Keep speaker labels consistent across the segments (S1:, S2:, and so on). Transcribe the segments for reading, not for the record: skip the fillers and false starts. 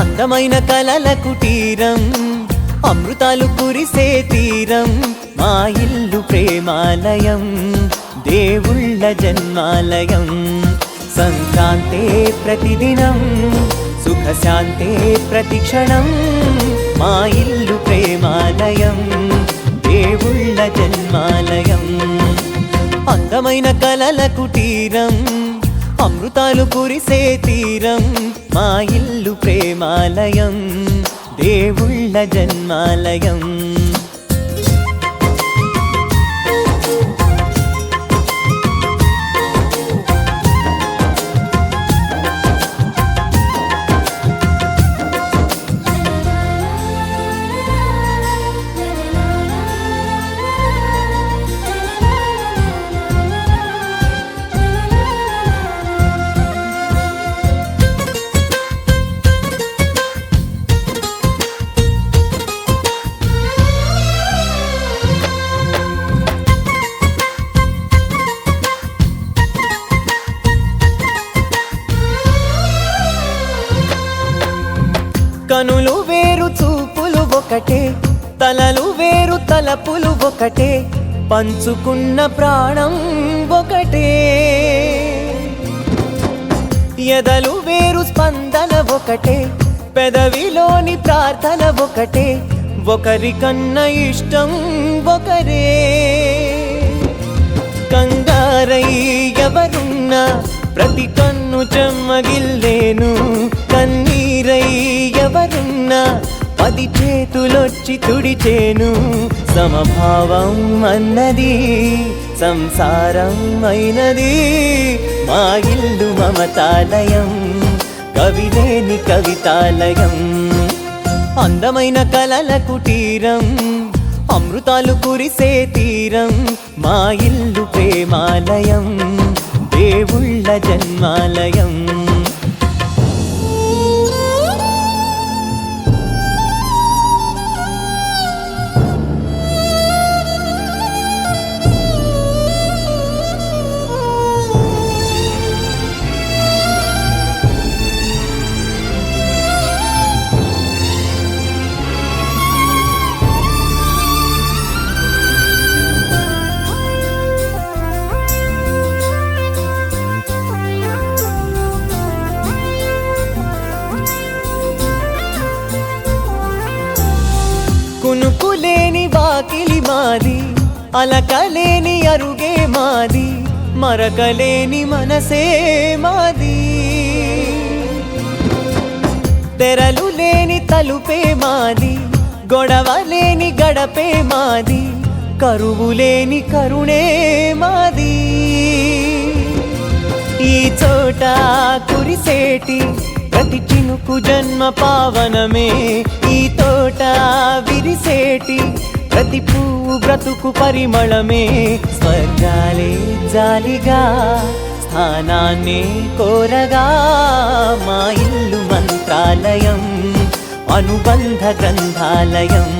S1: అందమైన కలల కుటీరం, అమృతాలు కురిసే తీరం, మా ఇల్లు ప్రేమాలయం, దేవుళ్ళ జన్మాలయం. సంక్రాంతే ప్రతిదినం, సుఖశాంతే ప్రతిక్షణం, మా ఇల్లు ప్రేమాలయం, దేవుళ్ళ జన్మాలయం. అందమైన కలల కుటీరం, అమృతాలు కురిసే తీరం, మా ఇల్లు ప్రేమాలయం, దేవుళ్ళ జన్మాలయం. కనులు వేరు చూపులు ఒకటే, తలలు వేరు తలపులు ఒకటే, పంచుకున్న ప్రాణం ఒకటే. ఎదలు వేరు స్పందన ఒకటే, పెదవిలోని ప్రార్థన ఒకటే, ఒకరికన్నా ఇష్టం ఒకరే. కంగారై ఎవరున్నా ప్రతి కన్ను చెమ్మగిల్లేను, కన్నీరై ఎవరున్నా 10 చేతులొచ్చి తుడిచేను. సమభావం అన్నది సంసారం అయినది, మా ఇల్లు మమతాలయం, కవిలేని కవితాలయం. అందమైన కలల కుటీరం, అమృతాలు కురిసే తీరం, మా ఇల్లు ప్రేమాలయం, దేవుళ్ళ జన్మాలయం. కునుకులేని వాకిలి మాది, అలకలేని అరుగే మాది, మరకలేని మనసే మాది. తెరలు లేని తలుపే మాది, గొడవలేని గడపే మాది, కరువులేని కరుణే మాది. ఈ చోట కురిసేటి ప్రతి చినుకు జన్మ పావనమే, ఈ తోట విరిసేటి ప్రతి పువ్వు బ్రతుకు పరిమళమే. స్వర్గాలే జాలిగా స్థానాన్ని కోరగా, మా ఇల్లు మంత్రాలయం, అనుబంధ గ్రంథాలయం.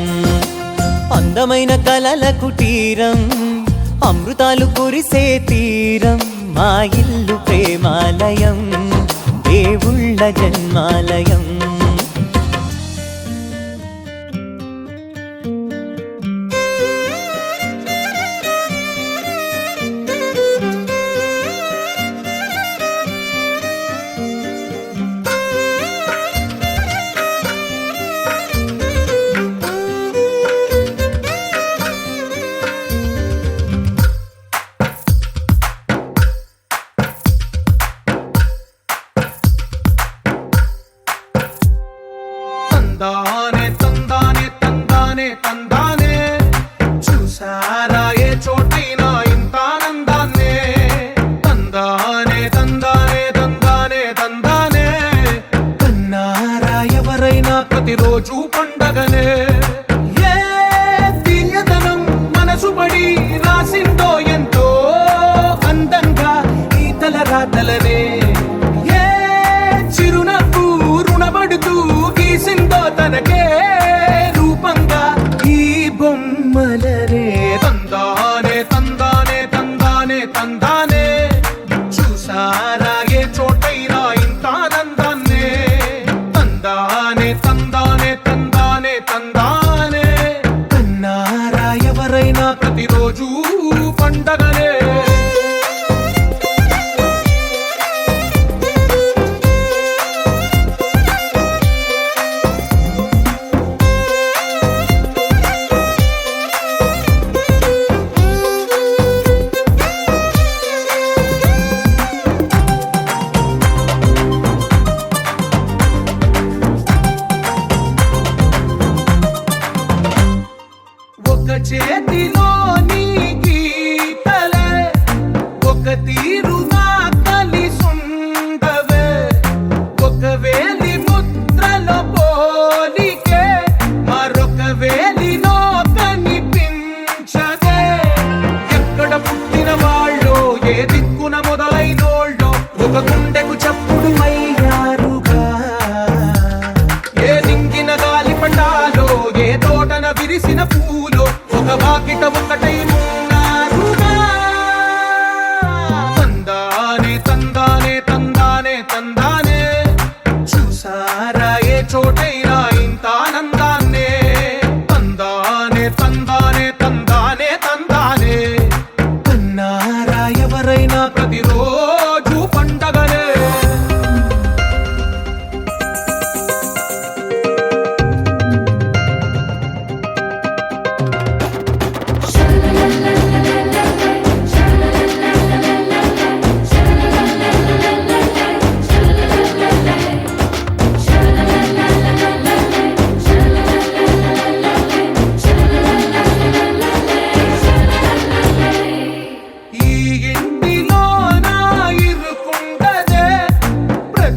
S1: అందమైన కలల కుటీరం, అమృతాలు కురిసే తీరం, మా ఇల్లు ప్రేమాలయం, దేవుళ్ళ జన్మాలయం.
S2: తందానే తందానే తందానే తందానే, చూసారా ఏ చోటైనా ఇంత ఆనందాన్నే. తందానే తందానే తందానే తందానే, కన్నారా ఎవరైనా ప్రతిరోజు పండగనే. ఏ తీయదనం మనసు పడి రాసిందో ఎంతో అందంగా ఈ తలరాతలనే. ఏ చిరునవ్వు రుణపడుతూ గీసిందో తనకి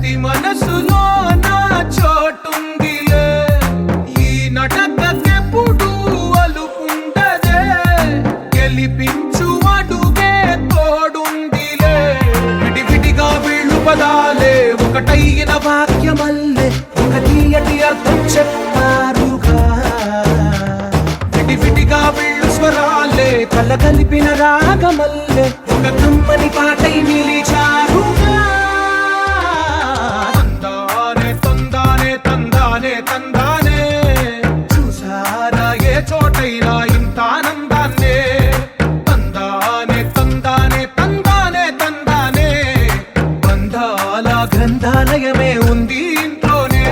S2: ప్రతి మనసులో నా చోటుందిలే ఈ నటకెప్పుడు అలుపుండదే గెలిపించు అడుగే తోడుందిలే విడివిడిగా వీళ్ళు పదాలే ఒకటైన వాక్యమల్లే ఒక తీయటి అర్థం చెప్పారుగా విడివిడిగా వీళ్ళు స్వరాలే కలగలిపిన రాగమల్లే ఒక కమ్మని పాటై నిలిచారుగా తందానే తందానే తందానే తందానే చూసారా ఏ చోటైనా ఇంత ఆనందాన్నే తందానే తందానే తందానే తందానే బంధాల గ్రంథాలయమే ఉంది ఇంట్లోనే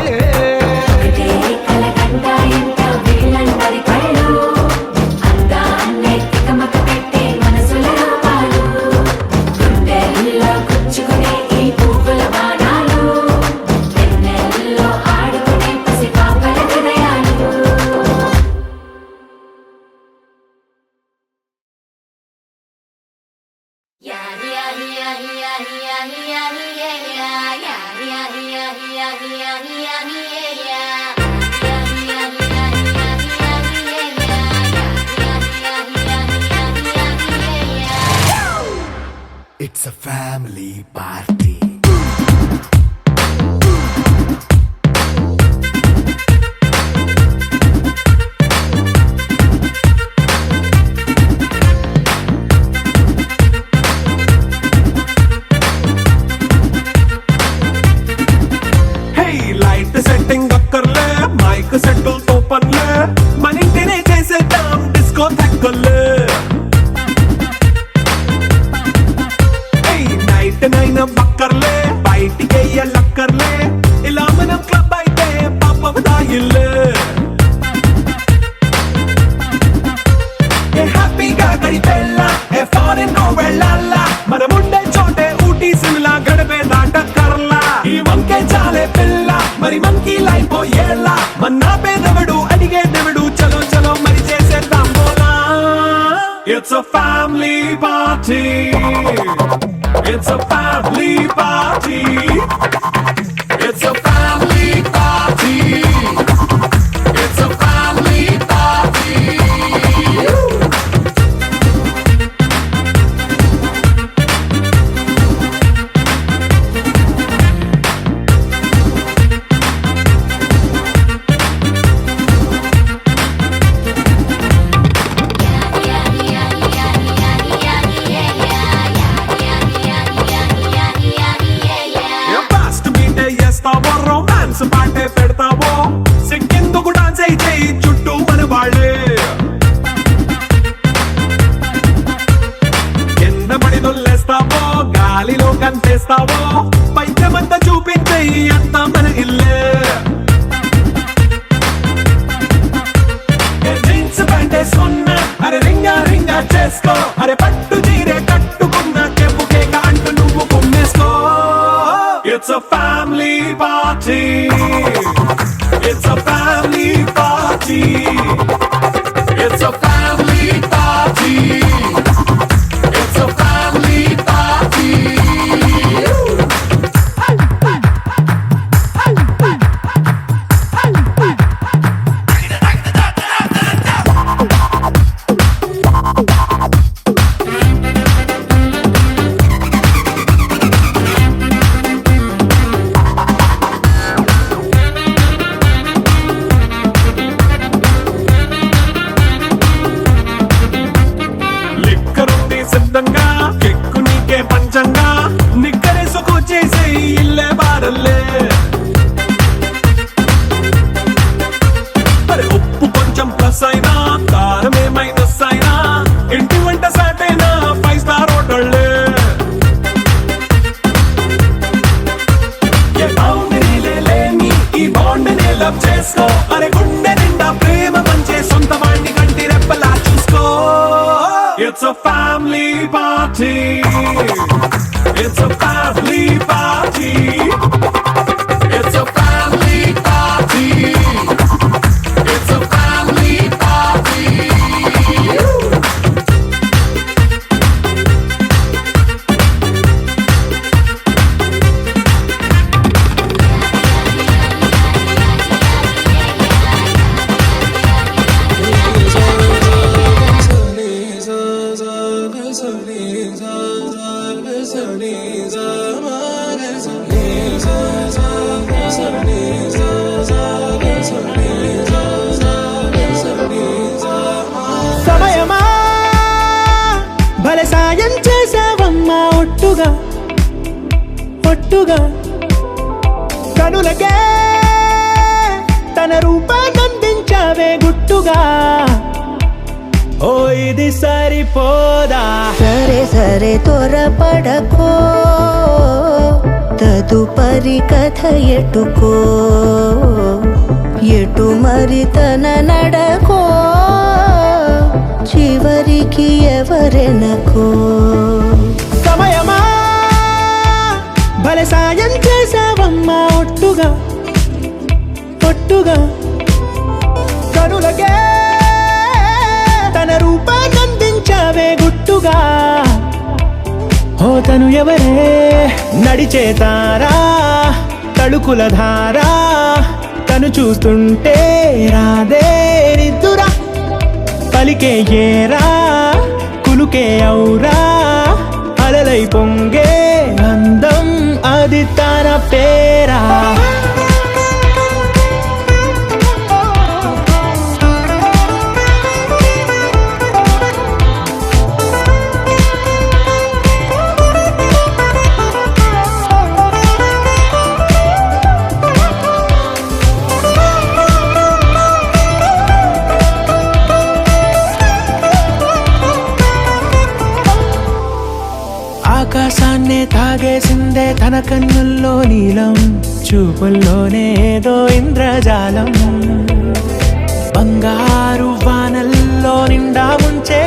S3: It's a family party.
S2: Hey, light setting అక్కర్లే మైక్ సెట్టుల్ తో పనులే మన ఇంటినే చేసేద్దాం డిస్కో తక్కలే నైట్ నైన్ బక్కర్లే బయటికి లక్కర్లే ఇలా మనం క్లబ్ అయితే పాపం దాయిల్లే హ్యాపీగా గడిపెళ్ళ ఏ ఫారెన్ నో వెళ్ళాల మనం ఉండే చోటే ఊటీ సిమ్లా గడిపే దాటక్కర్లా ఈ వంకే చాలే పిల్ల మరి మంకీ లైఫ్ ఏళ్ళ మన్నా పేదవడు అడిగేదెవడు చలో చలో మరి చేసేద్దాం బోలా it's a family party. It's a family party. It's a family party. It's a family party. Romance పాటే పెడతావో సిక్కిందుకు డాన్స్ అయితే చుట్టూ మన వాళ్ళే కింద పడి దొల్లేస్తావో గాలిలో కంటేస్తావో పైద్యమంతా చూపించే అంతా మన ఇల్లే జీన్స్ ప్యాంట్ వేసుకున్నా అరే రింగా రింగా చేసుకో అరే పట్టు చీరే కట్టుకున్న కెప్పు కేక అంటూ నువ్వు కుమ్మేసుకో It's a family party. It's a family party. It's a family party. It's a family party. సిద్ధంగా కెక్కు నీకే పంచంగా నిక్కరేసుకు చేసే ఇల్లే బారల్లే అరే ఉప్పు కొంచెం ప్లస్ అయినా కారమే మైనస్ అయినా ఇంటి వంట సాటైనా 5 స్టార్ హోటళ్ళే ఏ బౌండరీలే లేని ఈ బాండ్ని లవ్ చేసుకో అరే గుండె నిండా ప్రేమ పంచే సొంత వాణ్ణి కంటి రెప్పలా చూసుకో It's a family party. It's a family party. It's a family party. It's a family party.
S1: ఒట్టుగా కనులకే తన రూపాన్నందించావే గుట్టుగా. ఓ ఇది సరిపోదా,
S4: సరే సరే త్వరపడకో, తదుపరి కథ ఎటుకో, ఎటు మరి తన నడకో, చివరికి ఎవరెనకో.
S1: సమయమా భలే సాయం చేసావమ్మా ఒట్టుగా ఒట్టుగా కనులకే తన రూపాన్నందించావే గుట్టుగా. ఓ తను ఎవరే నడిచే తారా తళుకుల ధారా, తను చూస్తుంటే రాదే నిద్దురా, పలికే ఏరా కులుకే ఔరా, అలలై పొంగే అందం అది తన పేరా. ఆకాశాన్నే తాగేసిందే తన కన్నుల్లో నీలం, చూపుల్లోనే ఏదో ఇంద్రజాలం, బంగారు వానల్లో నిండా ముంచే